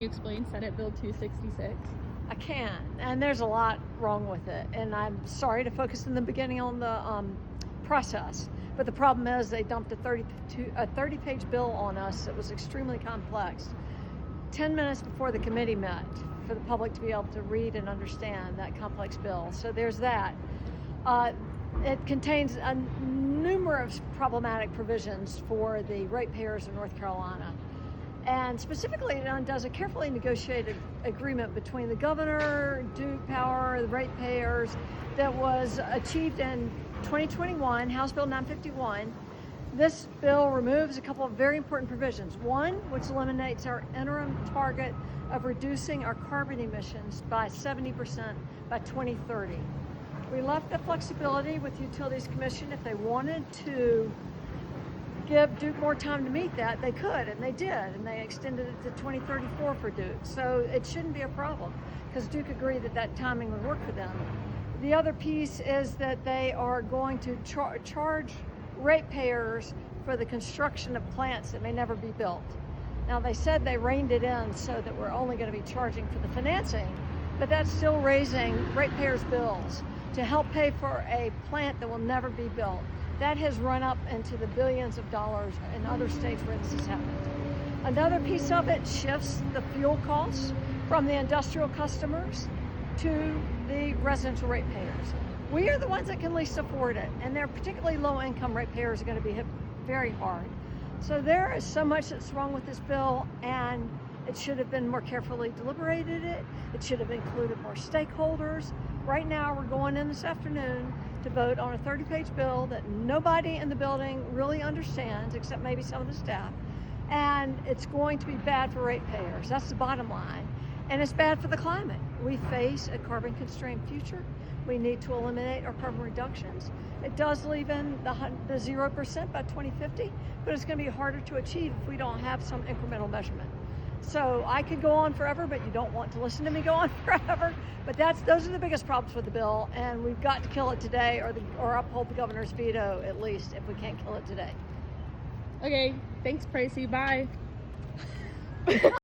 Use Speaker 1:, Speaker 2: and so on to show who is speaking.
Speaker 1: You explain Senate Bill 266?
Speaker 2: I can, and there's a lot wrong with it, and I'm sorry to focus in the beginning on the process, but the problem is they dumped a 30-page bill on us that was extremely complex 10 minutes before the committee met for the public to be able to read and understand that complex bill. So there's that. It contains numerous problematic provisions for the ratepayers of North Carolina. And specifically, it undoes a carefully negotiated agreement between the governor, Duke Power, the ratepayers that was achieved in 2021, House Bill 951. This bill removes a couple of very important provisions. One, which eliminates our interim target of reducing our carbon emissions by 70% by 2030. We left the flexibility with the Utilities Commission. If they wanted to give Duke more time to meet that, they could, and they did, and they extended it to 2034 for Duke. So it shouldn't be a problem because Duke agreed that that timing would work for them. The other piece is that they are going to charge ratepayers for the construction of plants that may never be built. Now, they said they reined it in so that we're only going to be charging for the financing, but that's still raising ratepayers' bills to help pay for a plant that will never be built. That has run up into the billions of dollars in other states where this has happened. Another piece of it shifts the fuel costs from the industrial customers to the residential ratepayers. We are the ones that can least afford it, and they're particularly low-income ratepayers are going to be hit very hard. So there is so much that's wrong with this bill, and it should have been more carefully deliberated. It should have included more stakeholders. Right now, we're going in this afternoon to vote on a 30-page bill that nobody in the building really understands, except maybe some of the staff. And it's going to be bad for ratepayers. That's the bottom line. And it's bad for the climate. We face a carbon-constrained future. We need to eliminate our carbon reductions. It does leave in the 0% by 2050, but it's going to be harder to achieve if we don't have some incremental measurement. So I could go on forever, but you don't want to listen to me go on forever. But those are the biggest problems with the bill, and we've got to kill it today or uphold the governor's veto, at least, if we can't kill it today.
Speaker 1: Okay, thanks, Pricey. Bye.